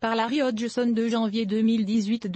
Par Larry Hodgson de janvier 2018,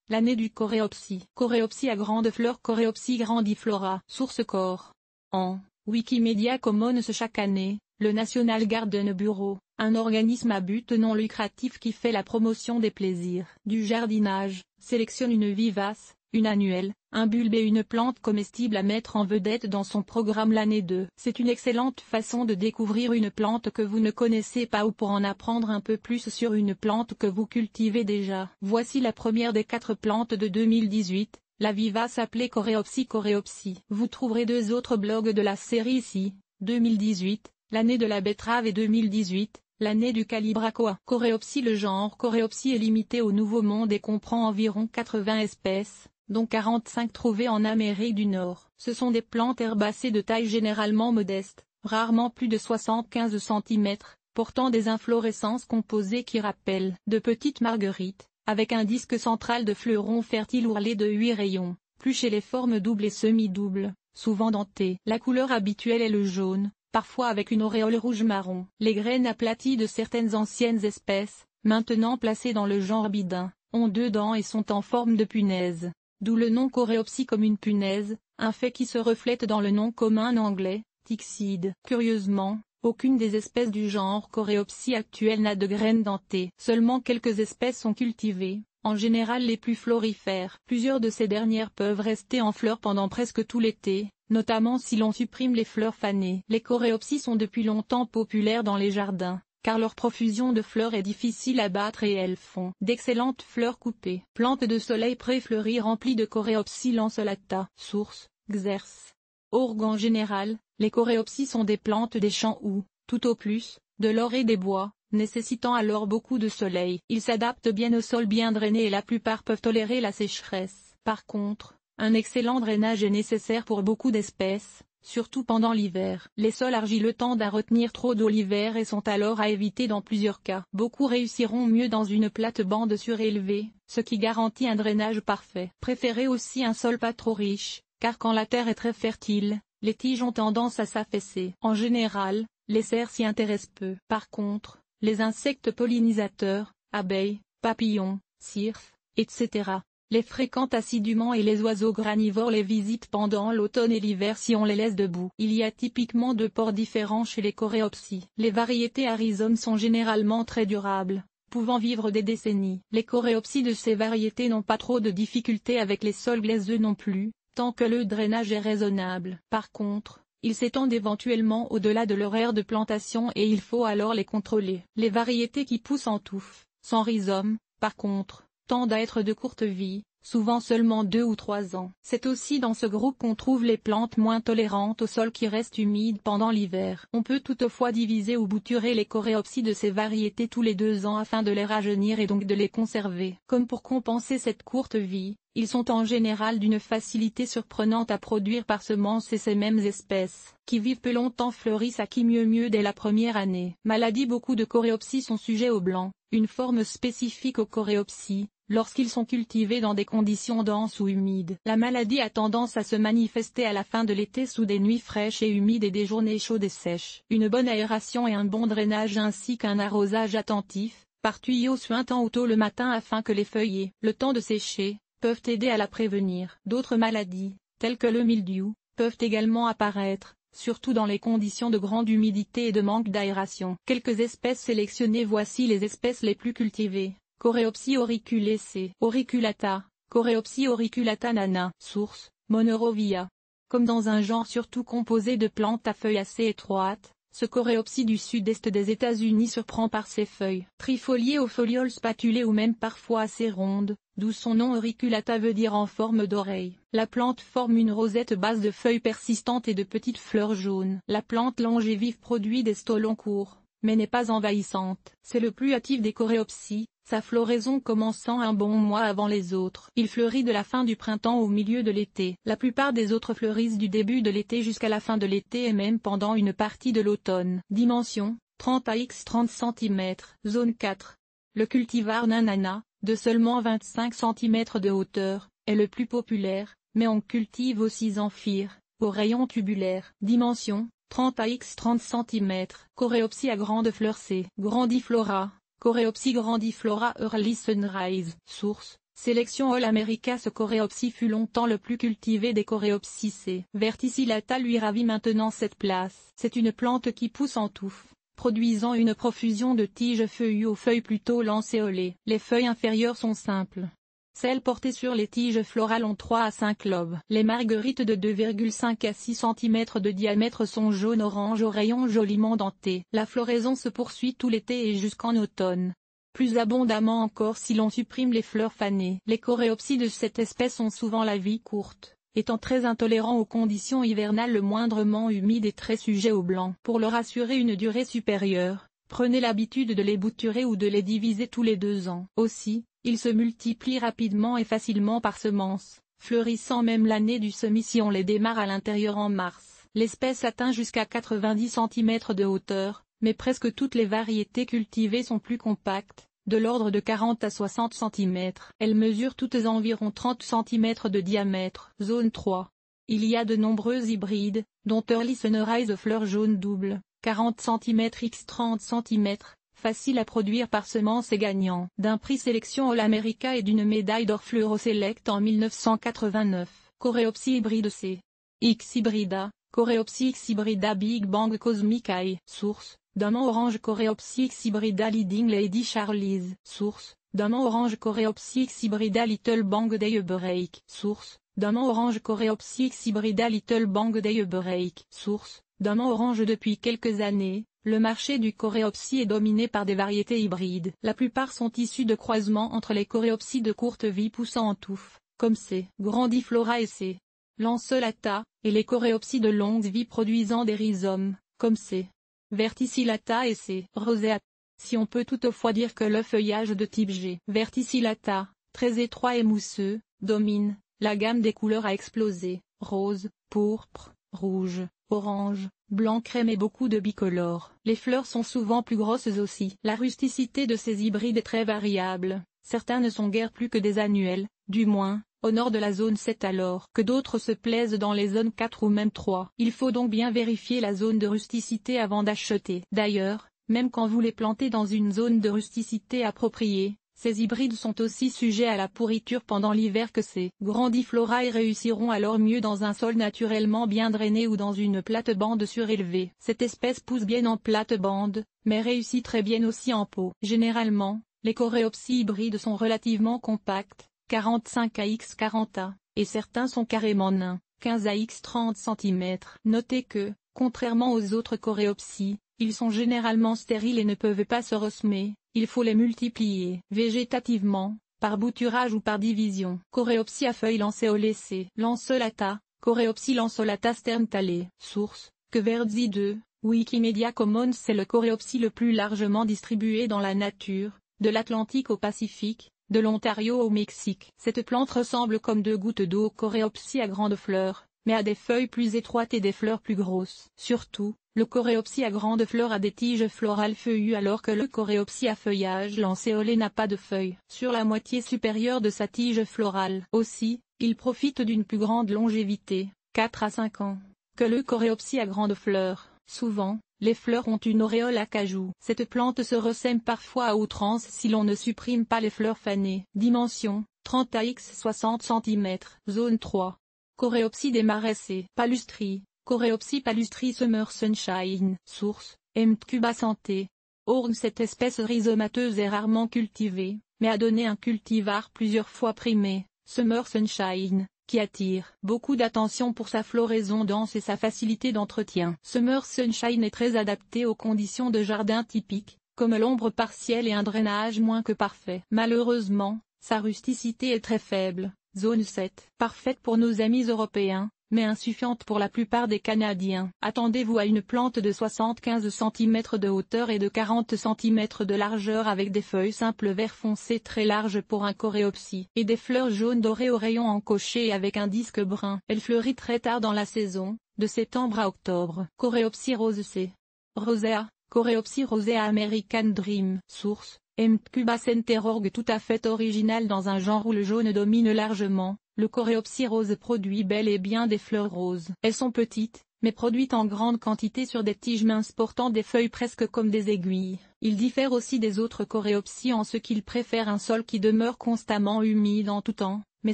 l'année du coréopsis. Coréopsis à grandes fleurs. Coréopsis grandiflora. Source Core. En Wikimedia Commons. Chaque année, le National Garden Bureau, un organisme à but non lucratif qui fait la promotion des plaisirs du jardinage, sélectionne une vivace, une annuelle, un bulbe et une plante comestible à mettre en vedette dans son programme l'année 2. C'est une excellente façon de découvrir une plante que vous ne connaissez pas ou pour en apprendre un peu plus sur une plante que vous cultivez déjà. Voici la première des 4 plantes de 2018, la vivace appelée Coréopsis. Coréopsis. Vous trouverez 2 autres blogs de la série ici, 2018, l'année de la betterave et 2018, l'année du calibrachoa. Coréopsis. Le genre Coréopsis est limité au Nouveau Monde et comprend environ 80 espèces, dont 45 trouvées en Amérique du Nord. Ce sont des plantes herbacées de taille généralement modeste, rarement plus de 75 cm, portant des inflorescences composées qui rappellent de petites marguerites, avec un disque central de fleurons fertiles ourlés de 8 rayons, plus chez les formes doubles et semi-doubles, souvent dentées. La couleur habituelle est le jaune, parfois avec une auréole rouge-marron. Les graines aplaties de certaines anciennes espèces, maintenant placées dans le genre Bidin, ont 2 dents et sont en forme de punaise. D'où le nom Coréopsis comme une punaise, un fait qui se reflète dans le nom commun anglais, Tixide. Curieusement, aucune des espèces du genre Coréopsis actuel n'a de graines dentées. Seulement quelques espèces sont cultivées, en général les plus florifères. Plusieurs de ces dernières peuvent rester en fleurs pendant presque tout l'été, notamment si l'on supprime les fleurs fanées. Les Coréopsis sont depuis longtemps populaires dans les jardins, car leur profusion de fleurs est difficile à battre et elles font d'excellentes fleurs coupées. Plantes de soleil pré-fleuries remplies de Coréopsis lanceolata. Source, Xerces. Orgue. En général, les Coréopsis sont des plantes des champs ou, tout au plus, de l'or et des bois, nécessitant alors beaucoup de soleil. Ils s'adaptent bien au sol bien drainé et la plupart peuvent tolérer la sécheresse. Par contre, un excellent drainage est nécessaire pour beaucoup d'espèces, surtout pendant l'hiver. Les sols argileux tendent à retenir trop d'eau l'hiver et sont alors à éviter dans plusieurs cas. Beaucoup réussiront mieux dans une plate-bande surélevée, ce qui garantit un drainage parfait. Préférez aussi un sol pas trop riche, car quand la terre est très fertile, les tiges ont tendance à s'affaisser. En général, les cerfs s'y intéressent peu. Par contre, les insectes pollinisateurs, abeilles, papillons, cirfes, etc., les fréquentent assidûment et les oiseaux granivores les visitent pendant l'automne et l'hiver si on les laisse debout. Il y a typiquement 2 ports différents chez les Coréopsis. Les variétés à rhizome sont généralement très durables, pouvant vivre des décennies. Les Coréopsis de ces variétés n'ont pas trop de difficultés avec les sols glaiseux non plus, tant que le drainage est raisonnable. Par contre, ils s'étendent éventuellement au-delà de leur aire de plantation et il faut alors les contrôler. Les variétés qui poussent en touffe, sans rhizome, par contre, tendent à être de courte vie, souvent seulement 2 ou 3 ans. C'est aussi dans ce groupe qu'on trouve les plantes moins tolérantes au sol qui restent humides pendant l'hiver. On peut toutefois diviser ou bouturer les Coréopsis de ces variétés tous les 2 ans afin de les rajeunir et donc de les conserver. Comme pour compenser cette courte vie, ils sont en général d'une facilité surprenante à produire par semences et ces mêmes espèces, qui vivent peu longtemps fleurissent à qui mieux dès la première année. Maladie. Beaucoup de Coréopsis sont sujets au blanc, une forme spécifique aux Coréopsis, lorsqu'ils sont cultivés dans des conditions denses ou humides. La maladie a tendance à se manifester à la fin de l'été sous des nuits fraîches et humides et des journées chaudes et sèches. Une bonne aération et un bon drainage ainsi qu'un arrosage attentif, par tuyaux suintant ou tôt le matin afin que les feuilles aient le temps de sécher, peuvent aider à la prévenir. D'autres maladies, telles que le mildiou, peuvent également apparaître, surtout dans les conditions de grande humidité et de manque d'aération. Quelques espèces sélectionnées. Voici les espèces les plus cultivées. Coréopsis auriculacea. Auriculata, Coréopsis auriculata nana. Source, Monrovia. Comme dans un genre surtout composé de plantes à feuilles assez étroites, ce Coréopsis du sud-est des États-Unis surprend par ses feuilles trifoliées aux folioles spatulées ou même parfois assez rondes, d'où son nom auriculata veut dire en forme d'oreille. La plante forme une rosette basse de feuilles persistantes et de petites fleurs jaunes. La plante longévive produit des stolons courts, mais n'est pas envahissante. C'est le plus hâtif des Coréopsis, sa floraison commençant un bon mois avant les autres. Il fleurit de la fin du printemps au milieu de l'été. La plupart des autres fleurissent du début de l'été jusqu'à la fin de l'été et même pendant une partie de l'automne. Dimension, 30 à x 30 cm. Zone 4. Le cultivar nanana, de seulement 25 cm de hauteur, est le plus populaire, mais on cultive aussi Zamphire, au rayon tubulaire. Dimension, 30 à x 30 cm. Coréopsis à grandes fleurs. C. Grandiflora. Coreopsis grandiflora Early Sunrise. Source: Sélection All America. Ce coréopsis fut longtemps le plus cultivé des coréopsis. Verticillata lui ravit maintenant cette place. C'est une plante qui pousse en touffe, produisant une profusion de tiges feuillues aux feuilles plutôt lancéolées. Les feuilles inférieures sont simples. Celles portées sur les tiges florales ont 3 à 5 lobes. Les marguerites de 2,5 à 6 cm de diamètre sont jaune-orange aux rayons joliment dentés. La floraison se poursuit tout l'été et jusqu'en automne. Plus abondamment encore si l'on supprime les fleurs fanées. Les coréopsis de cette espèce ont souvent la vie courte, étant très intolérants aux conditions hivernales le moindrement humides et très sujets au blanc. Pour leur assurer une durée supérieure, prenez l'habitude de les bouturer ou de les diviser tous les 2 ans. Aussi, ils se multiplient rapidement et facilement par semences, fleurissant même l'année du semis si on les démarre à l'intérieur en mars. L'espèce atteint jusqu'à 90 cm de hauteur, mais presque toutes les variétés cultivées sont plus compactes, de l'ordre de 40 à 60 cm. Elles mesurent toutes environ 30 cm de diamètre. Zone 3. Il y a de nombreux hybrides, dont Early Sunrise fleurs jaunes doubles, 40 cm x 30 cm, facile à produire par semence et gagnant d'un prix sélection All America et d'une médaille d'or Fluoroselect en 1989. Coréopsis hybride C. X hybrida, Coréopsis X hybrida Big Bang Cosmic Eye. Source: Diamant orange Coréopsis X hybrida Leading Lady Charlize. Source: Diamant orange Coréopsis X hybrida Little Bang Daybreak. Source: Diamant orange Coréopsis X hybrida Little Bang Daybreak. Source: Diamant orange. Depuis quelques années, le marché du coréopsis est dominé par des variétés hybrides. La plupart sont issues de croisements entre les coréopsis de courte vie poussant en touffe, comme C. grandiflora et C. lanceolata, et les coréopsis de longue vie produisant des rhizomes, comme C. verticillata et C. rosea. Si on peut toutefois dire que le feuillage de type G. verticillata, très étroit et mousseux, domine, la gamme des couleurs a explosé: rose, pourpre, rouge, orange, blanc crème et beaucoup de bicolores. Les fleurs sont souvent plus grosses aussi. La rusticité de ces hybrides est très variable. Certains ne sont guère plus que des annuels, du moins, au nord de la zone 7 alors que d'autres se plaisent dans les zones 4 ou même 3. Il faut donc bien vérifier la zone de rusticité avant d'acheter. D'ailleurs, même quand vous les plantez dans une zone de rusticité appropriée, ces hybrides sont aussi sujets à la pourriture pendant l'hiver que ces grandiflorae réussiront alors mieux dans un sol naturellement bien drainé ou dans une plate-bande surélevée. Cette espèce pousse bien en plate-bande, mais réussit très bien aussi en pot. Généralement, les coréopsis hybrides sont relativement compacts, 45 à x 40 a, et certains sont carrément nains, 15 à x 30 cm. Notez que, contrairement aux autres coréopsis, ils sont généralement stériles et ne peuvent pas se ressemer. Il faut les multiplier végétativement, par bouturage ou par division. Coréopsis à feuilles lancéolées C. lanceolata, Coréopsis lanceolata sterntalé. Source: Kverzi 2, Wikimedia Commons. C'est le coréopsis le plus largement distribué dans la nature, de l'Atlantique au Pacifique, de l'Ontario au Mexique. Cette plante ressemble comme 2 gouttes d'eau au coréopsis à grandes fleurs, mais a des feuilles plus étroites et des fleurs plus grosses. Surtout, le coréopsis à grandes fleurs a des tiges florales feuillues alors que le coréopsis à feuillage lancéolé n'a pas de feuilles sur la moitié supérieure de sa tige florale. Aussi, il profite d'une plus grande longévité, 4 à 5 ans, que le coréopsis à grandes fleurs. Souvent, les fleurs ont une auréole acajou. Cette plante se ressème parfois à outrance si l'on ne supprime pas les fleurs fanées. Dimension: 30 à x 60 cm. Zone 3. Coréopsis des marais C. palustri, Coréopsis palustri Summer Sunshine. Source: Mtcuba Santé. Org. Cette espèce rhizomateuse est rarement cultivée, mais a donné un cultivar plusieurs fois primé, Summer Sunshine, qui attire beaucoup d'attention pour sa floraison dense et sa facilité d'entretien. Summer Sunshine est très adapté aux conditions de jardin typiques, comme l'ombre partielle et un drainage moins que parfait. Malheureusement, sa rusticité est très faible, zone 7. Parfaite pour nos amis européens, mais insuffisante pour la plupart des Canadiens. Attendez-vous à une plante de 75 cm de hauteur et de 40 cm de largeur avec des feuilles simples vert foncé très larges pour un coréopsis, et des fleurs jaunes dorées aux rayons encochés avec un disque brun. Elle fleurit très tard dans la saison, de septembre à octobre. Coréopsis rose C. rosea, Coréopsis rosea American Dream. Source: Mtcuba Center. Org. Tout à fait original dans un genre où le jaune domine largement. Le coréopsis rose produit bel et bien des fleurs roses. Elles sont petites, mais produites en grande quantité sur des tiges minces portant des feuilles presque comme des aiguilles. Il diffère aussi des autres coréopsies en ce qu'il préfère un sol qui demeure constamment humide en tout temps, mais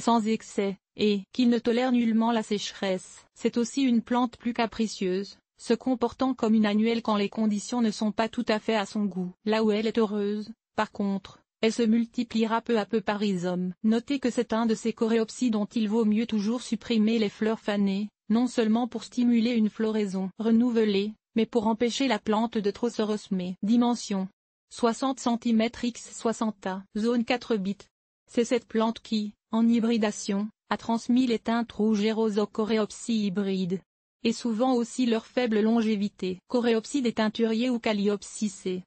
sans excès, et qu'il ne tolère nullement la sécheresse. C'est aussi une plante plus capricieuse, se comportant comme une annuelle quand les conditions ne sont pas tout à fait à son goût. Là où elle est heureuse, par contre, elle se multipliera peu à peu par rhizome. Notez que c'est un de ces coréopsies dont il vaut mieux toujours supprimer les fleurs fanées, non seulement pour stimuler une floraison renouvelée, mais pour empêcher la plante de trop se ressemer. Dimension 60 cm x 60 A. Zone 4 bits. C'est cette plante qui, en hybridation, a transmis les teintes rouges et roses aux coréopsies hybrides. Et souvent aussi leur faible longévité. Coréopsie des teinturiers ou Calliope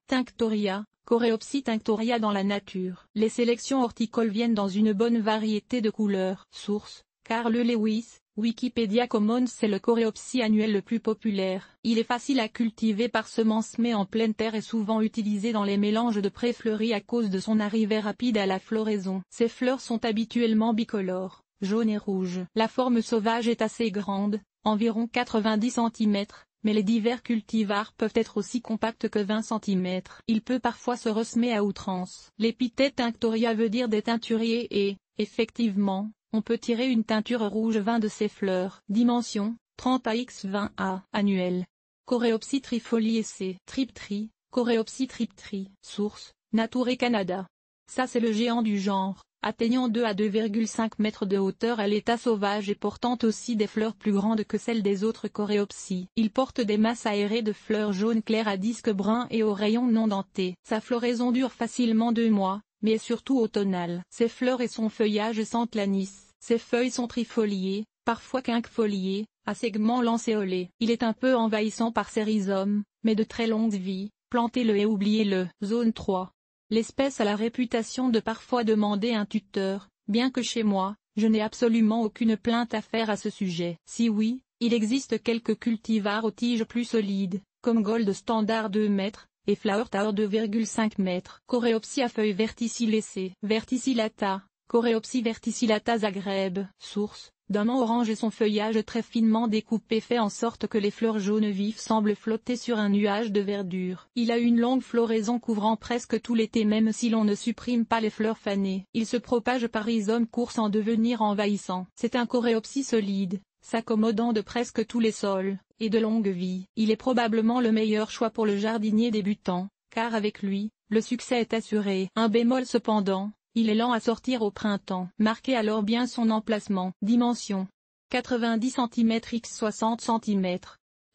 tinctoria, Coréopsie tinctoria dans la nature. Les sélections horticoles viennent dans une bonne variété de couleurs. Source, Carl Lewis, Wikipédia Commons. C'est le coréopsie annuel le plus populaire. Il est facile à cultiver par semencement en pleine terre et souvent utilisé dans les mélanges de pré-fleuris à cause de son arrivée rapide à la floraison. Ses fleurs sont habituellement bicolores, jaune et rouge. La forme sauvage est assez grande, environ 90 cm, mais les divers cultivars peuvent être aussi compacts que 20 cm. Il peut parfois se ressemer à outrance. L'épithète tinctoria veut dire des teinturiers et, effectivement, on peut tirer une teinture rouge vin de ses fleurs. Dimension, 30 à x 20 A. Annuel. Coréopsie trifoliaceae. Triptry, Coréopsie triptry. Source, Nature Canada. Ça c'est le géant du genre, atteignant 2 à 2,5 mètres de hauteur à l'état sauvage et portant aussi des fleurs plus grandes que celles des autres coréopsies. Il porte des masses aérées de fleurs jaunes claires à disques bruns et aux rayons non dentés. Sa floraison dure facilement 2 mois, mais est surtout automnale. Ses fleurs et son feuillage sentent l'anis. Ses feuilles sont trifoliées, parfois quinquefoliées, à segments lancéolés. Il est un peu envahissant par ses rhizomes, mais de très longue vie. Plantez-le et oubliez-le. Zone 3. L'espèce a la réputation de parfois demander un tuteur, bien que chez moi, je n'ai absolument aucune plainte à faire à ce sujet. Si oui, il existe quelques cultivars aux tiges plus solides, comme Gold Standard 2 mètres, et Flower Tower 2,5 mètres. Coréopsie à feuilles verticillacées. Verticillata, Coréopsie verticillata Zagreb. Source, diamant orange et son feuillage très finement découpé fait en sorte que les fleurs jaunes vives semblent flotter sur un nuage de verdure. Il a une longue floraison couvrant presque tout l'été même si l'on ne supprime pas les fleurs fanées. Il se propage par rhizome court sans devenir envahissant. C'est un coréopsie solide, s'accommodant de presque tous les sols, et de longue vie. Il est probablement le meilleur choix pour le jardinier débutant, car avec lui, le succès est assuré. Un bémol cependant, il est lent à sortir au printemps. Marquez alors bien son emplacement. Dimension 90 cm x 60 cm.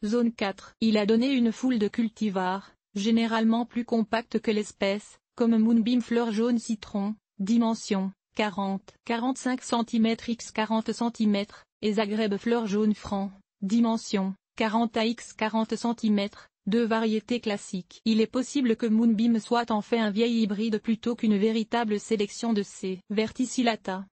Zone 4. Il a donné une foule de cultivars, généralement plus compacts que l'espèce, comme Moonbeam fleur jaune citron. Dimension 40-45 cm x 40 cm, et Zagreb fleur jaune franc. Dimension 40 à x 40 cm. Deux variétés classiques. Il est possible que Moonbeam soit en fait un vieil hybride plutôt qu'une véritable sélection de C. verticillata.